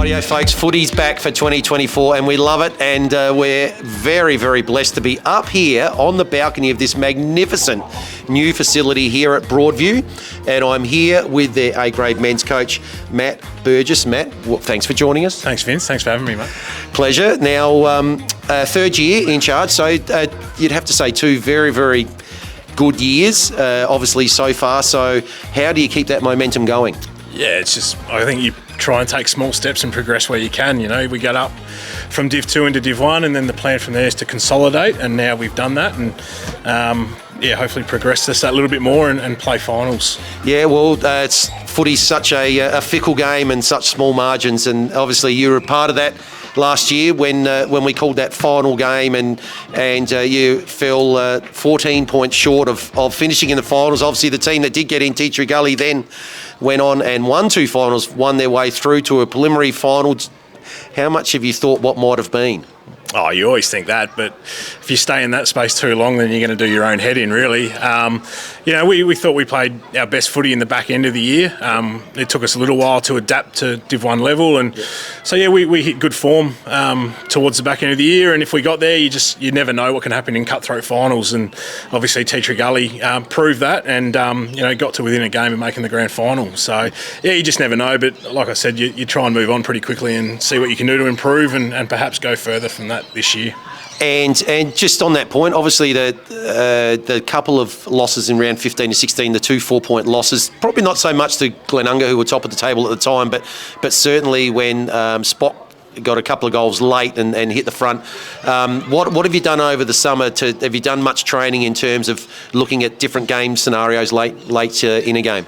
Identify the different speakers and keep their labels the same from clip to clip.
Speaker 1: Rightio, folks, Footy's back for 2024 and we love it, and we're very, very blessed to be up here on the balcony of this magnificent new facility here at Broadview, and I'm here with their A-grade men's coach, Matt Burgess. Matt, thanks for joining us.
Speaker 2: Thanks, Vince. Thanks for having me, mate.
Speaker 1: Pleasure. Now, third year in charge, so you'd have to say two very, very good years, obviously, so far. So how do you keep that momentum going?
Speaker 2: Yeah, it's just, I think you try and take small steps and progress where you can. You know, we got up from Div 2 into Div 1, and then the plan from there is to consolidate, and now we've done that, and hopefully progress this that little bit more and play finals. Yeah, well, footy's such a fickle game and such small margins, and obviously you were a part of that last year when we called that final game, and you fell 14 points short of finishing in the finals. Obviously, the team that did get in, Tea Tree Gully, then went on and won two finals, won their way through to a preliminary final. How much have you thought what might have been? Oh, you always think that, but if you stay in that space too long, then you're going to do your own head in, really. We thought we played our best footy in the back end of the year. It took us a little while to adapt to Div 1 level, and we hit good form towards the back end of the year, and if we got there, you never know what can happen in cutthroat finals, and obviously Tea Tree Gully proved that, and got to within a game of making the grand final. So, you just never know, but like I said, you try and move on pretty quickly and see what you can do to improve and perhaps go further from that this year.
Speaker 1: And just on that point, obviously the couple of losses in round 15 to 16, the two 4-point losses, probably not so much to Glenunga, who were top of the table at the time, but certainly when Spock got a couple of goals late and hit the front. What have you done over the summer? Have you done much training in terms of looking at different game scenarios late in a game?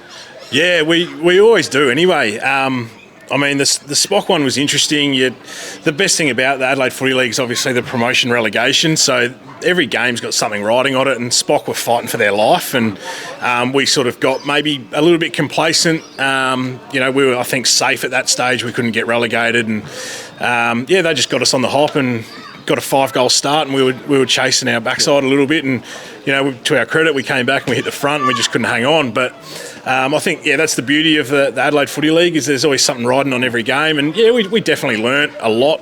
Speaker 1: Yeah,
Speaker 2: we always do anyway. The Spock one was interesting. The best thing about the Adelaide Footy League is obviously the promotion relegation. So every game's got something riding on it, and Spock were fighting for their life, and we sort of got maybe a little bit complacent. We were, I think, safe at that stage. We couldn't get relegated, and they just got us on the hop and got a 5-goal start, and we were chasing our backside a little bit, and to our credit, we came back and we hit the front, and we just couldn't hang on. But I think that's the beauty of the Adelaide Footy League, is there's always something riding on every game, and we definitely learnt a lot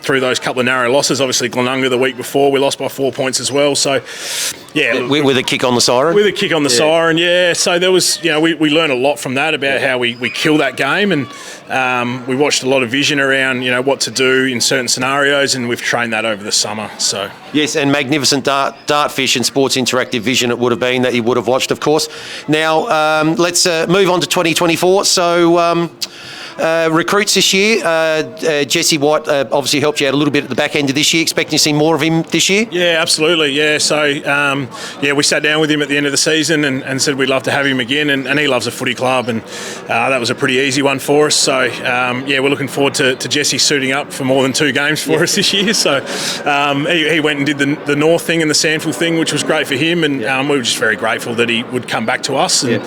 Speaker 2: through those couple of narrow losses. Obviously, Glenunga the week before, we lost by 4 points as well. So,
Speaker 1: with a kick on the siren.
Speaker 2: With a kick on the siren, yeah. So there was, we learned a lot from that about how we kill that game, and we watched a lot of vision around, what to do in certain scenarios, and we've trained that over the summer. So
Speaker 1: yes, and magnificent dartfish and Sports Interactive vision it would have been that you would have watched, of course. Now let's move on to 2024. So. Recruits this year, Jesse White obviously helped you out a little bit at the back end of this year. Expecting to see more of him this year?
Speaker 2: Yeah, absolutely. Yeah, so we sat down with him at the end of the season and said we'd love to have him again, and he loves a footy club, and that was a pretty easy one for us. So we're looking forward to Jesse suiting up for more than 2 games for us this year. So he went and did the North thing and the Sandfield thing, which was great for him, and we were just very grateful that he would come back to us. And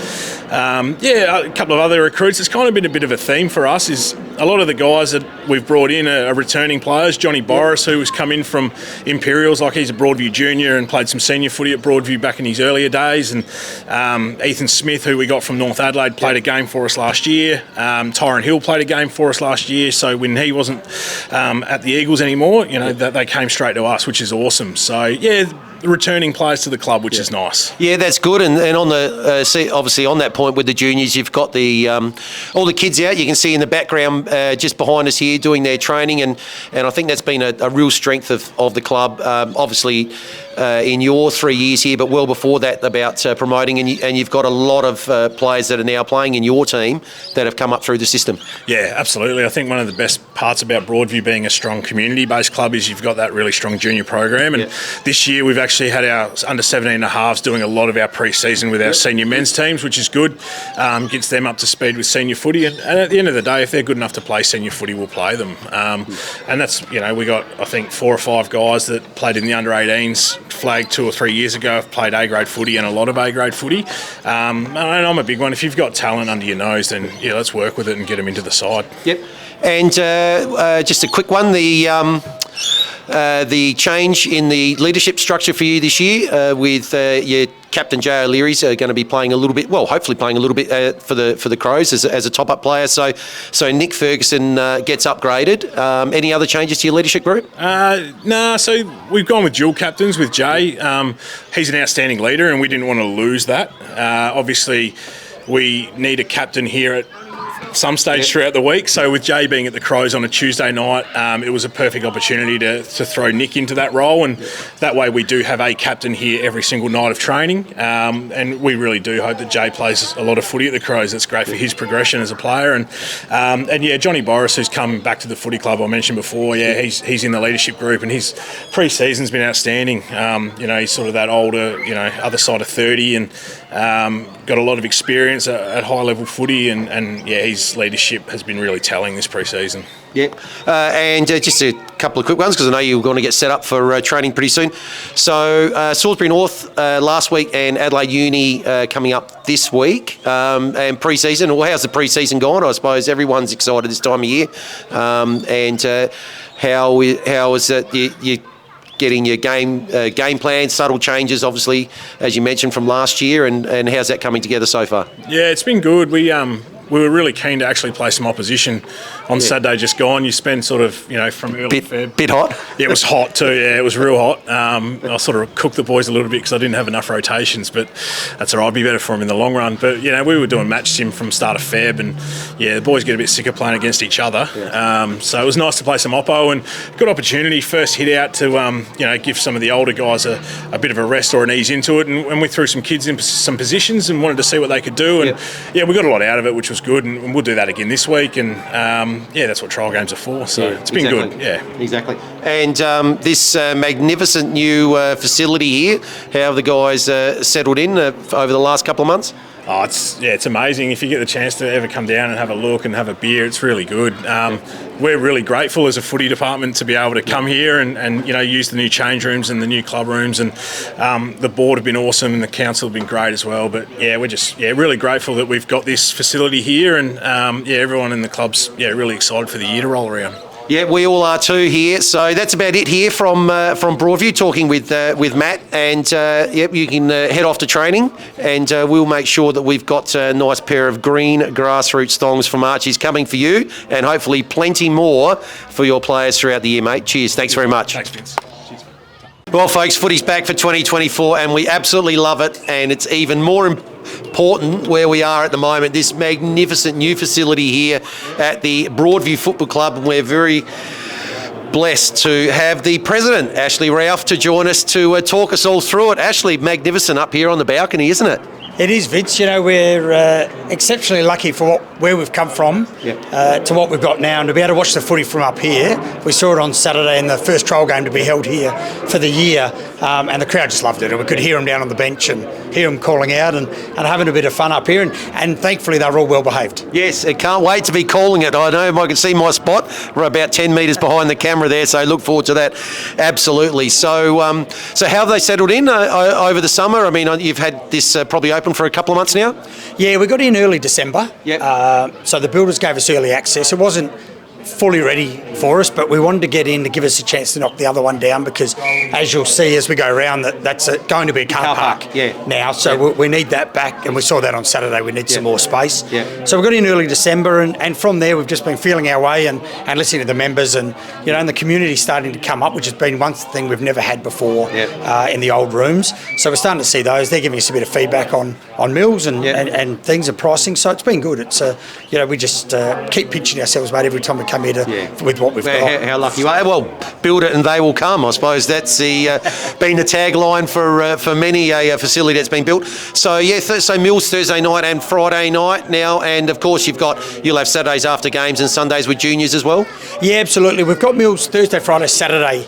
Speaker 2: a couple of other recruits. It's kind of been a bit of a theme for us, is a lot of the guys that we've brought in are returning players. Johnny Boris, who has come in from Imperials, like he's a Broadview junior and played some senior footy at Broadview back in his earlier days, and Ethan Smith, who we got from North Adelaide, played a game for us last year. Tyron Hill played a game for us last year, so when he wasn't at the Eagles anymore, that they came straight to us, which is awesome. So returning players to the club, which is nice. Yeah,
Speaker 1: that's good. And on the obviously on that point with the juniors, you've got the all the kids out. You can see in the background just behind us here doing their training, and I think that's been a real strength of the club. Obviously, in your 3 years here, but well before that, about promoting, and you've got a lot of players that are now playing in your team that have come up through the system.
Speaker 2: Yeah, absolutely. I think one of the best parts about Broadview being a strong community-based club is you've got that really strong junior program, and this year we've actually had our under 17 and a halves doing a lot of our pre-season with our senior men's teams, which is good. Gets them up to speed with senior footy, and at the end of the day, if they're good enough to play senior footy, we'll play them. And that's, we got, I think, 4 or 5 guys that played in the under 18s, flagged 2 or 3 years ago, have played A-grade footy and a lot of A-grade footy. And I'm a big one. If you've got talent under your nose, then let's work with it and get them into the side.
Speaker 1: Yep. And just a quick one, the the change in the leadership structure for you this year, with your captain Jay O'Leary's going to be playing a little bit, well, hopefully playing a little bit for the Crows as a top-up player. So Nick Ferguson gets upgraded. Any other changes to your leadership group?
Speaker 2: No, so we've gone with dual captains with Jay. He's an outstanding leader, and we didn't want to lose that. Obviously, we need a captain here at some stage throughout the week. So with Jay being at the Crows on a Tuesday night, it was a perfect opportunity to throw Nick into that role, and that way we do have a captain here every single night of training, and we really do hope that Jay plays a lot of footy at the Crows. That's great for his progression as a player, and Johnny Boris, who's come back to the footy club I mentioned before, he's in the leadership group, and his pre-season's been outstanding. He's sort of that older, other side of 30, and got a lot of experience at high level footy, and his leadership has been really telling this pre-season.
Speaker 1: Yep. And just a couple of quick ones, because I know you're going to get set up for training pretty soon. So Salisbury North last week and Adelaide Uni coming up this week, and pre-season. Well, how's the pre-season gone? I suppose everyone's excited this time of year. And how is it you getting your game plan, subtle changes, obviously, as you mentioned, from last year, and how's that coming together so far?
Speaker 2: Yeah, it's been good. We were really keen to actually play some opposition on Saturday just gone. You spend sort of, from early Feb.
Speaker 1: Bit hot?
Speaker 2: Yeah, it was hot too. Yeah, it was real hot. I sort of cooked the boys a little bit because I didn't have enough rotations, but that's all right. It'll be better for them in the long run. But, we were doing match sim from start of Feb, and, the boys get a bit sick of playing against each other. Yeah. So it was nice to play some oppo, and good opportunity, first hit out to, give some of the older guys a bit of a rest or an ease into it. And we threw some kids in some positions and wanted to see what they could do. And, we got a lot out of it, which was good, and we'll do that again this week, and that's what trial games are for, so it's been good.
Speaker 1: Exactly. And this magnificent new facility here, how have the guys settled in over the last couple of months?
Speaker 2: Oh, it's amazing. If you get the chance to ever come down and have a look and have a beer, it's really good. We're really grateful as a footy department to be able to come here and use the new change rooms and the new club rooms, and the board have been awesome and the council have been great as well. But we're just really grateful that we've got this facility here, and everyone in the club's really excited for the year to roll around.
Speaker 1: Yeah, we all are too here. So that's about it here from Broadview, talking with Matt. And you can head off to training, and we'll make sure that we've got a nice pair of green grassroots thongs from Archie's coming for you, and hopefully plenty more for your players throughout the year, mate. Cheers. Thanks very much.
Speaker 2: Thanks, Vince. Cheers.
Speaker 1: Well, folks, footy's back for 2024, and we absolutely love it. And it's even more important where we are at the moment, this magnificent new facility here at the Broadview Football Club, and we're very blessed to have the president, Ashley Ralph, to join us to talk us all through it. Ashley, magnificent up here on the balcony, isn't it?
Speaker 3: It is, Vince. We're exceptionally lucky for where we've come from to what we've got now, and to be able to watch the footy from up here. We saw it on Saturday in the first trial game to be held here for the year, and the crowd just loved it. And we could hear them down on the bench and hear them calling out and having a bit of fun up here. And thankfully, they were all well behaved.
Speaker 1: Yes, I can't wait to be calling it. I know I can see my spot. We're about 10 metres behind the camera there, so look forward to that. Absolutely. So how have they settled in over the summer? I mean, you've had this probably open for a couple of months now?
Speaker 3: Yeah, we got in early December.
Speaker 1: Yep.
Speaker 3: So the builders gave us early access. It wasn't fully ready for us, but we wanted to get in to give us a chance to knock the other one down, because as you'll see as we go around, that's going to be a car park now, so we need that back, and we saw that on Saturday. We need some more space. So we got in early December, and from there we've just been feeling our way and listening to the members, and and the community starting to come up, which has been one thing we've never had before in the old rooms. So we're starting to see those. They're giving us a bit of feedback on meals and things and pricing, so it's been good. It's we just keep pinching ourselves, mate, every time we come here with what we've got.
Speaker 1: How lucky you are. Well, build it and they will come. I suppose that's been the tagline for many a facility that's been built. So so Mills Thursday night and Friday night now, and of course you'll have Saturdays after games and Sundays with juniors as well. Yeah,
Speaker 3: absolutely. We've got Mills Thursday, Friday, Saturday.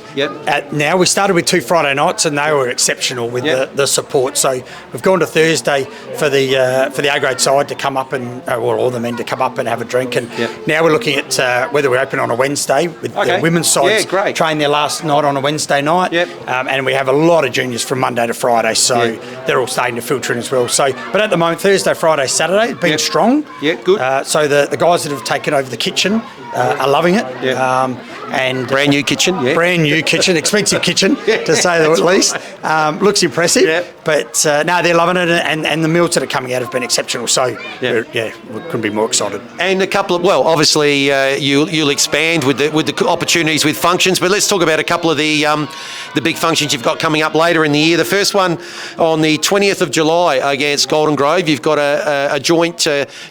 Speaker 3: Now we started with 2 Friday nights, and they were exceptional with the support. So we've gone to Thursday for the A grade side to come up and all the men to come up and have a drink, and now we're looking at whether we open on a Wednesday with the women's side. Train their last night on a Wednesday night. And we have a lot of juniors from Monday to Friday, so they're all starting to filter in as well. So, but at the moment, Thursday, Friday, Saturday, been strong.
Speaker 1: Good.
Speaker 3: So the guys that have taken over the kitchen are loving it. and
Speaker 1: brand new kitchen,
Speaker 3: brand new kitchen, expensive kitchen to say the least. Looks impressive, but no, they're loving it, and the meals that are coming out have been exceptional. So we couldn't be more excited.
Speaker 1: And a couple of, well, obviously you'll expand with the opportunities with functions, but let's talk about a couple of the big functions you've got coming up later in the year. The first one on the 20th of July against Golden Grove. You've got a joint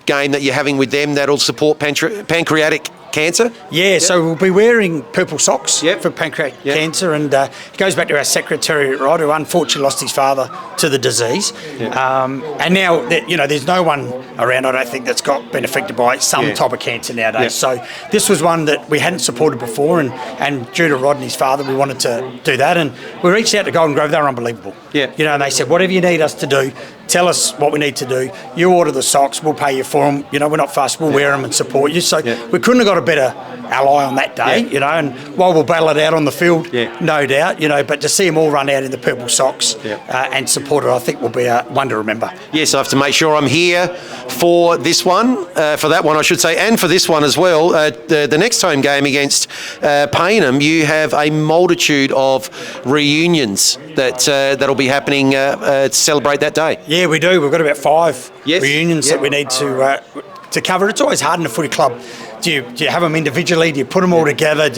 Speaker 1: game that you're having with them that'll support pancreatic cancer.
Speaker 3: So we'll be wearing purple socks for pancreatic cancer, and it goes back to our secretary, Rod, who unfortunately lost his father to the disease. And now, there's no one around, I don't think, that's been affected by some type of cancer nowadays. So this was one that we hadn't supported before, and due to Rod and his father, we wanted to do that. And we reached out to Golden Grove. They were unbelievable. And they said, whatever you need us to do, tell us what we need to do. You order the socks, we'll pay you for them. We're not fussed, we'll wear them and support you. So we couldn't have got a better ally on that day, and while we'll battle it out on the field, no doubt, but to see them all run out in the purple socks and support it, I think will be one to remember.
Speaker 1: Yes, I have to make sure I'm here for this one, for that one I should say, and for this one as well. The next home game against Payneham, you have a multitude of reunions that'll be happening to celebrate that day.
Speaker 3: Yeah, we do. We've got about 5 reunions that we need to cover. It's always hard in a footy club. Do you have them individually? Do you put them all together?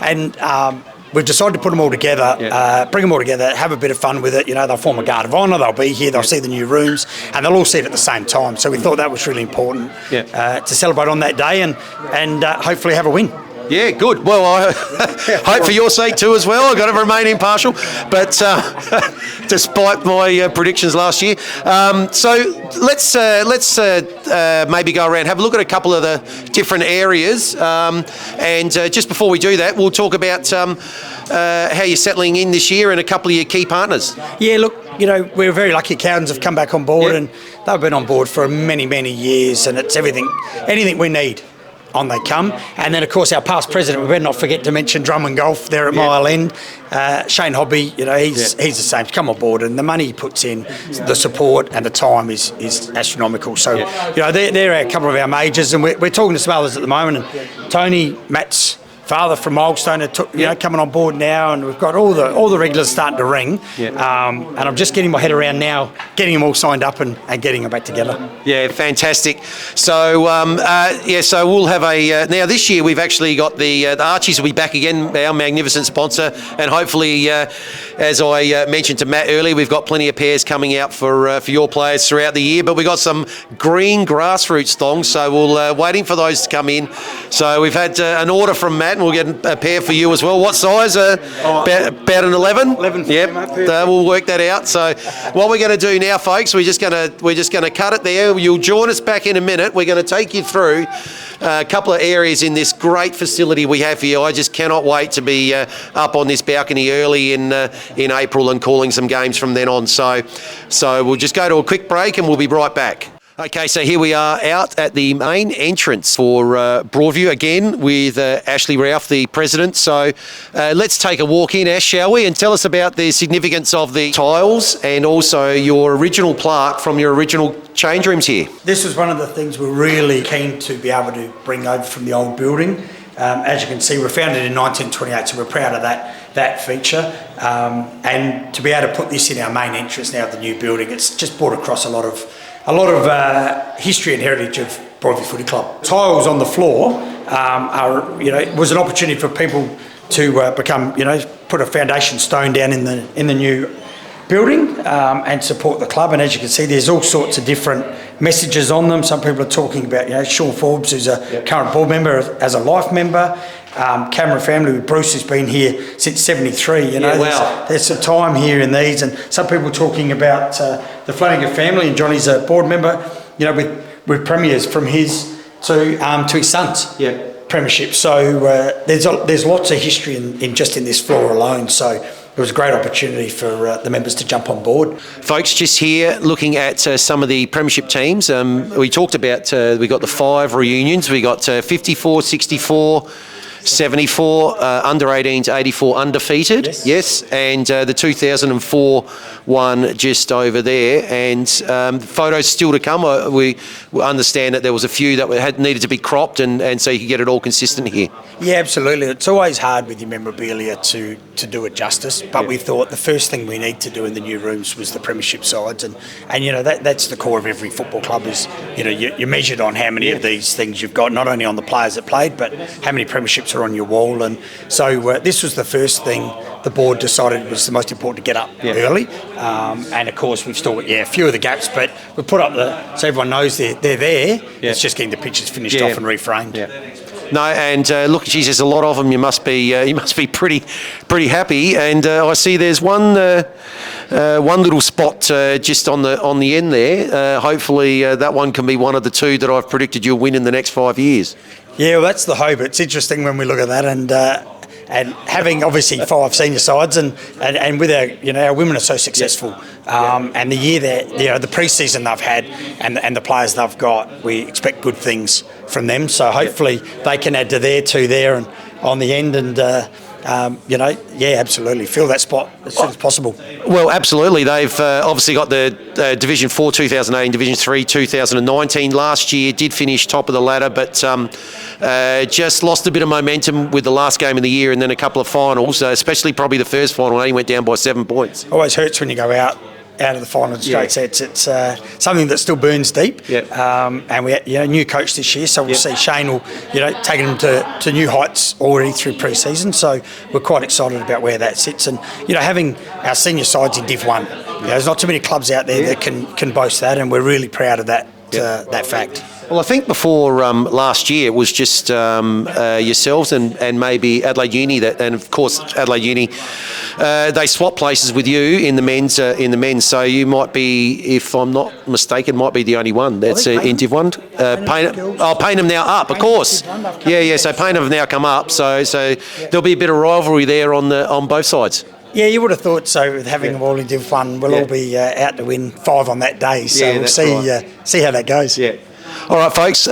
Speaker 3: And we've decided to put them all together, bring them all together, have a bit of fun with it. They'll form a guard of honour, they'll be here, they'll see the new rooms, and they'll all see it at the same time. So we thought that was really important to celebrate on that day and hopefully have a win.
Speaker 1: Yeah, good. Well, I hope for your sake too as well. I've got to remain impartial, but despite my predictions last year. So let's maybe go around, have a look at a couple of the different areas. And just before we do that, we'll talk about how you're settling in this year and a couple of your key partners.
Speaker 3: Yeah, look, we're very lucky. Cowdens have come back on board, and they've been on board for many, many years, and it's anything we need. On they come. And then, of course, our past president, we better not forget to mention Drummond Golf there at Mile End. Shane Hobby, he's the same. He's come on board, and the money he puts in, the support and the time is astronomical. So, they're a couple of our majors, and we're talking to some others at the moment. And Tony, Matt's father from Milestone, coming on board now, and we've got all the regulars starting to ring. And I'm just getting my head around now, getting them all signed up and getting them back together. Yeah,
Speaker 1: fantastic. So so we'll have now this year we've actually got the Archies will be back again, our magnificent sponsor, and hopefully, as I mentioned to Matt earlier, we've got plenty of pairs coming out for your players throughout the year. But we've got some green grassroots thongs, so we'll waiting for those to come in. So we've had an order from Matt, and we'll get a pair for you as well. What size? About an 11. 11. Yep. We'll work that out. So what we're going to do now, folks, we're just going to cut it there. You'll join us back in a minute. We're going to take you through a couple of areas in this great facility we have here. I just cannot wait to be up on this balcony early in April and calling some games from then on. So we'll just go to a quick break and we'll be right back. Okay, so here we are out at the main entrance for Broadview again with Ashley Ralph, the president. So let's take a walk in, Ash, shall we? And tell us about the significance of the tiles and also your original plaque from your original change rooms here.
Speaker 3: This was one of the things we're really keen to be able to bring over from the old building. As you can see, we were founded in 1928, so we're proud of that feature. And to be able to put this in our main entrance now of the new building, it's just brought across a lot of history and heritage of Broadview Footy Club. Tiles on the floor was an opportunity for people to become, put a foundation stone down in the new building and support the club. And as you can see, there's all sorts of different messages on them. Some people are talking about, Sean Forbes, who's a current board member, as a life member. Cameron family with Bruce has been here since 73. There's some time here in these, and some people talking about the Flanagan family, and Johnny's a board member. With premiers from his to his sons. Premiership. So there's lots of history in this floor alone. So it was a great opportunity for the members to jump on board.
Speaker 1: Folks, just here looking at some of the premiership teams. We talked about we got the 5 reunions. We got 54, 64. 74 under 18s, 84 undefeated. Yes. And the 2004 one just over there. And photos still to come. We understand that there was a few that needed to be cropped, and so you could get it all consistent here.
Speaker 3: Yeah, absolutely. It's always hard with your memorabilia to do it justice, but we thought the first thing we need to do in the new rooms was the premiership sides, and that's the core of every football club. Is you're measured on how many of these things you've got, not only on the players that played, but how many premierships are on your wall. And so this was the first thing the board decided was the most important to get up early. And of course we've still got a few of the gaps, but we put up so everyone knows they're there. It's just getting the pictures finished off and reframed.
Speaker 1: No, and look, geez, there's a lot of them. You must be pretty happy. And I see there's one little spot just on the end there. Hopefully that one can be one of the two that I've predicted you'll win in the next 5 years. Yeah,
Speaker 3: well, that's the hope. It's interesting when we look at that, and having obviously 5 senior sides, and with our women are so successful, and the year that the pre-season they've had, and the players they've got, we expect good things from them. So hopefully they can add to their 2 there and on the end, and absolutely fill that spot as soon as possible.
Speaker 1: Well, absolutely. They've obviously got the Division 4 2018, Division 3 2019. Last year did finish top of the ladder, but just lost a bit of momentum with the last game of the year and then a couple of finals, especially probably the first final. Only went down by 7 points.
Speaker 3: Always hurts when you go out of the final straight sets. It's something that still burns deep. And we had new coach this year, so we'll see Shane will taking them to new heights already through pre-season. So we're quite excited about where that sits, and having our senior sides in Div 1. There's not too many clubs out there that can boast that, and we're really proud of that that fact.
Speaker 1: Well, I think before last year it was just yourselves and maybe Adelaide Uni, and of course Adelaide Uni, they swapped places with you in the men's. So you might be, if I'm not mistaken, might be the only one that's in Div 1. Payneham now up, of course. So Payneham have now come up. So there'll be a bit of rivalry there on both sides.
Speaker 3: Yeah, you would have thought so. With having them all in Div 1, we'll all be out to win 5 on that day. So we'll see how that goes.
Speaker 1: Yeah. All right, folks,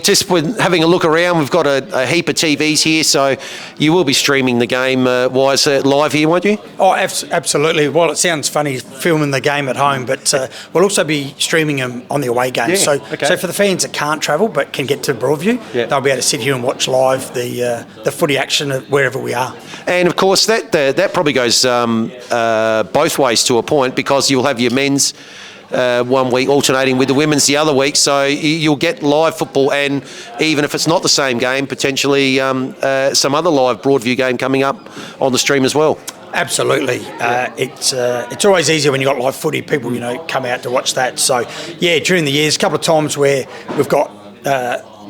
Speaker 1: just with having a look around, we've got a heap of TVs here, so you will be streaming the game live here, won't you?
Speaker 3: Oh, absolutely. Well, it sounds funny filming the game at home, but we'll also be streaming them on the away games. So for the fans that can't travel but can get to Broadview, they'll be able to sit here and watch live the footy action wherever we are.
Speaker 1: And, of course, that probably goes both ways to a point, because you'll have your men's 1 week alternating with the women's the other week, so you'll get live football, and even if it's not the same game, potentially some other live Broadview game coming up on the stream as well.
Speaker 3: Absolutely. It's always easier when you've got live footy. People come out to watch that. So during the years, a couple of times where we've got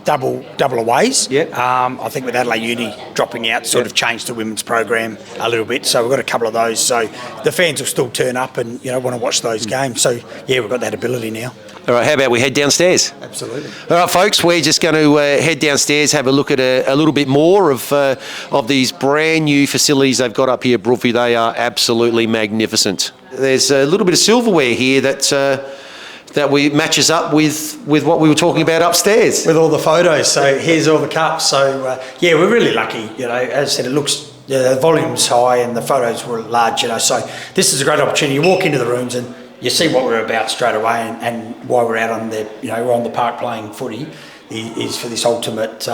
Speaker 3: double aways. I think with Adelaide Uni dropping out sort of changed the women's program a little bit, so we've got a couple of those, so the fans will still turn up and want to watch those games. So we've got that ability now.
Speaker 1: All right, how about we head downstairs?
Speaker 3: Absolutely.
Speaker 1: All right, folks, we're just going to head downstairs, have a look at a little bit more of these brand new facilities they've got up here at Broadview. They are absolutely magnificent. There's a little bit of silverware here that we matches up with what we were talking about upstairs.
Speaker 3: With all the photos. So here's all the cups. So we're really lucky. As I said, it looks, the volume's high and the photos were large. So this is a great opportunity. You walk into the rooms and you see what we're about straight away, and why we're out on we're on the park playing footy is for this ultimate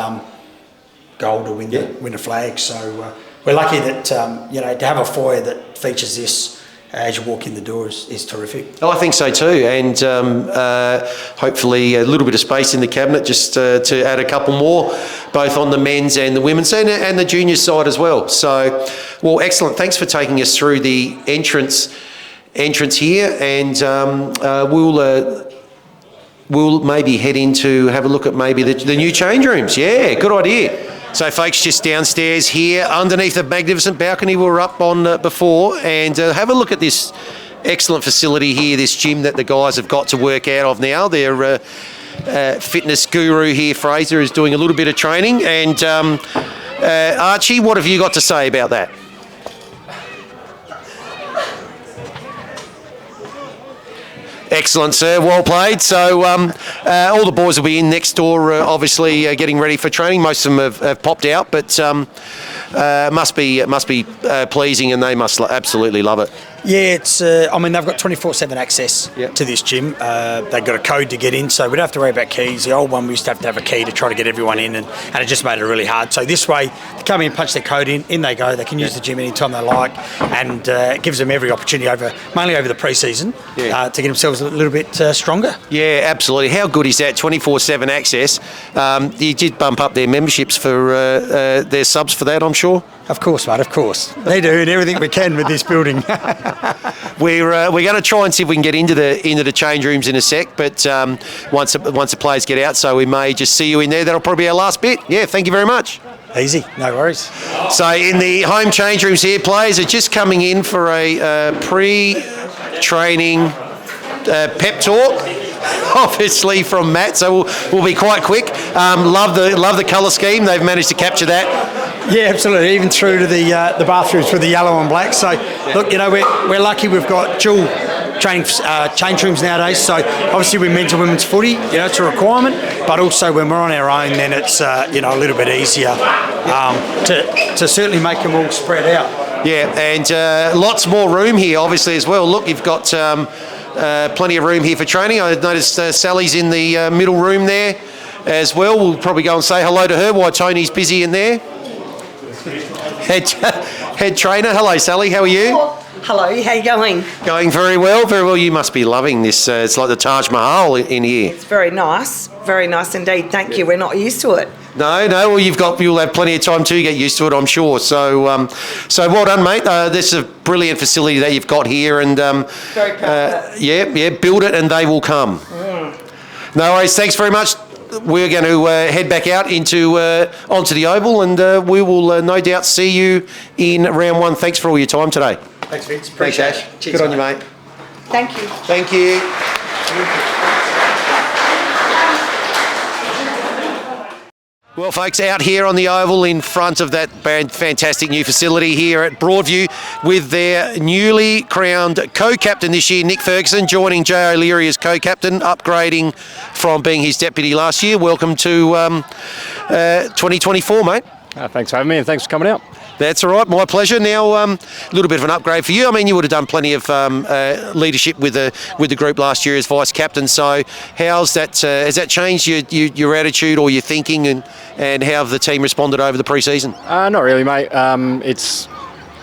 Speaker 3: goal to win a flag. So we're lucky that to have a foyer that features this as you walk in the door is terrific.
Speaker 1: Oh, I think so too, and hopefully a little bit of space in the cabinet just to add a couple more, both on the men's and the women's and the junior side as well. So, well, excellent. Thanks for taking us through the entrance here, and we'll maybe head in to have a look at maybe the new change rooms. Yeah, good idea. So, folks, just downstairs here, underneath the magnificent balcony we were up on before, and have a look at this excellent facility here, this gym that the guys have got to work out of now. Their fitness guru here, Fraser, is doing a little bit of training. And Archie, what have you got to say about that? Excellent, sir. Well played. So all the boys will be in next door, obviously getting ready for training. Most of them have popped out, but must be pleasing, and they must absolutely love it.
Speaker 3: Yeah, it's. I mean, they've got 24/7 access to this gym. They've got a code to get in, so we don't have to worry about keys. The old one, we used to have a key to try to get everyone in, and it just made it really hard. So this way, they come in, punch their code in they go. They can use the gym anytime they like, and it gives them every opportunity mainly over the pre-season, to get themselves a little bit stronger.
Speaker 1: Yeah, absolutely. How good is that? 24/7 access. You did bump up their memberships for their subs for that, I'm sure.
Speaker 3: Of course, mate. Of course, they do, and everything we can with this building.
Speaker 1: We're going to try and see if we can get into the change rooms in a sec, but once the players get out, so we may just see you in there. That'll probably be our last bit. Yeah, thank you very much.
Speaker 3: Easy, no worries.
Speaker 1: So in the home change rooms here, players are just coming in for a pre-training pep talk, obviously from Matt. So we'll be quite quick. Love the colour scheme. They've managed to capture that.
Speaker 3: Yeah, absolutely. Even through to the bathrooms with the yellow and black. So, look, we're lucky we've got dual change rooms nowadays. So, obviously, with men's and women's footy, it's a requirement. But also, when we're on our own, then it's a little bit easier to certainly make them all spread out.
Speaker 1: Yeah, and lots more room here, obviously, as well. Look, you've got plenty of room here for training. I noticed Sally's in the middle room there as well. We'll probably go and say hello to her while Tony's busy in there. Head trainer. Hello, Sally. How are you?
Speaker 4: Hello. How you going?
Speaker 1: Going very well. Very well. You must be loving this. It's like the Taj Mahal in here.
Speaker 4: It's very nice. Very nice indeed. Thank you. We're not used to it.
Speaker 1: No. Well, you'll have plenty of time to get used to it, I'm sure. So well done, mate. This is a brilliant facility that you've got here, and
Speaker 4: very proud.
Speaker 1: Yeah. Build it, and they will come. No worries. Thanks very much. We're going to head back out onto the Oval, and we will no doubt see you in round one. Thanks for all your time today.
Speaker 3: Thanks, Vince. Appreciate it.
Speaker 1: Good on you, mate.
Speaker 4: Thank you.
Speaker 1: Thank you. Well, folks, out here on the Oval in front of that fantastic new facility here at Broadview with their newly crowned co-captain this year, Nick Ferguson, joining Jay O'Leary as co-captain, upgrading from being his deputy last year. Welcome to 2024, mate.
Speaker 5: Thanks for having me, and thanks for coming out.
Speaker 1: That's all right, my pleasure. Now, a little bit of an upgrade for you. I mean, you would have done plenty of leadership with the group last year as vice captain. So, how's that? Has that changed your attitude or your thinking, and how have the team responded over the pre-season?
Speaker 5: Not really, mate.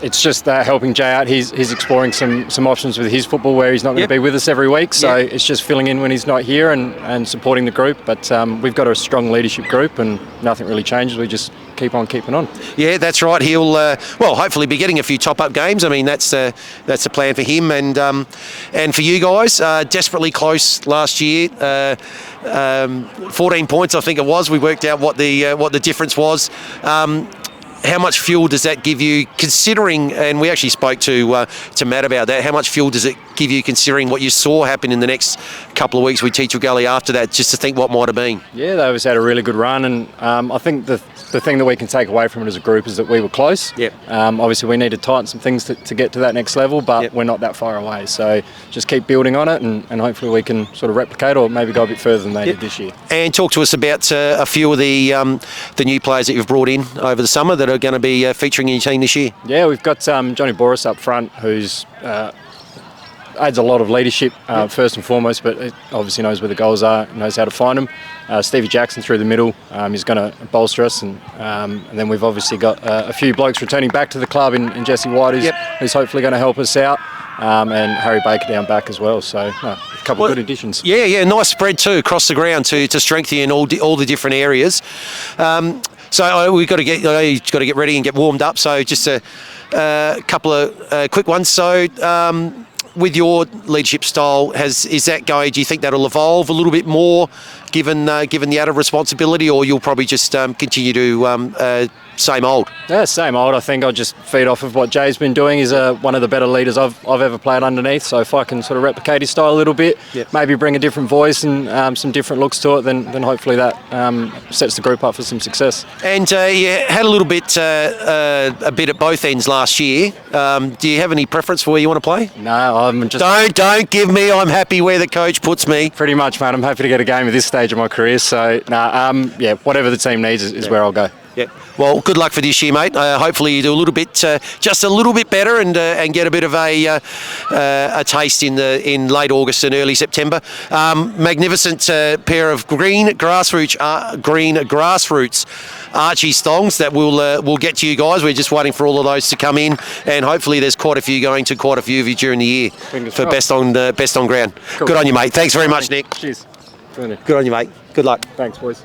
Speaker 5: It's just helping Jay out. He's exploring some options with his football where he's not going to be with us every week. So it's just filling in when he's not here and supporting the group. But we've got a strong leadership group, and nothing really changes. We just keep on keeping on. Yeah,
Speaker 1: that's right. He'll hopefully be getting a few top-up games. I mean, that's the plan for him and for you guys. Desperately close last year. 14 points, I think it was. We worked out what the difference was. How much fuel does that give you, considering, and we actually spoke to Matt about that, how much fuel does it give you considering what you saw happen in the next couple of weeks with Teacher Gully after that, just to think what might have been?
Speaker 5: Yeah, they always had a really good run, and I think the thing that we can take away from it as a group is that we were close.
Speaker 1: Yep.
Speaker 5: Obviously, we need to tighten some things to get to that next level, but we're not that far away. So just keep building on it, and hopefully we can sort of replicate or maybe go a bit further than they did this year.
Speaker 1: And talk to us about a few of the new players that you've brought in over the summer that are going to be featuring in your team this year.
Speaker 5: Yeah, we've got Johnny Boris up front, who's adds a lot of leadership first and foremost, but it obviously knows where the goals are, knows how to find them. Stevie Jackson through the middle, he's going to bolster us, and then we've obviously got a few blokes returning back to the club in Jesse White, who's hopefully going to help us out, and Harry Baker down back as well. So a couple of good additions. Yeah, nice spread too across the ground to strengthen in all the different areas. So we've got to get ready and get warmed up. So just a couple of quick ones. So with your leadership style, do you think that'll evolve a little bit more
Speaker 1: given the added responsibility, or you'll probably just continue to same old?
Speaker 5: Yeah, same old. I think I'll just feed off of what Jay's been doing. He's one of the better leaders I've ever played underneath. So if I can sort of replicate his style a little bit, maybe bring a different voice and some different looks to it, then hopefully that sets the group up for some success.
Speaker 1: And you had a little bit a bit at both ends last year. Do you have any preference for where you want to play?
Speaker 5: No, I'm just...
Speaker 1: Don't give me. I'm happy where the coach puts me.
Speaker 5: Pretty much, mate. I'm happy to get a game at this stage of my career. So, whatever the team needs is where I'll go.
Speaker 1: Yeah. Well, good luck for this year, mate. Hopefully you do a little bit, just a little bit better, and get a bit of a taste in late August and early September. Magnificent pair of green grassroots Archie's thongs that we'll get to you guys. We're just waiting for all of those to come in, and hopefully there's quite a few going to quite a few of you during the year for best on ground. Cool. Good on you, mate. Thanks very much, Nick.
Speaker 5: Cheers.
Speaker 1: Good on you, mate. Good luck.
Speaker 5: Thanks, boys.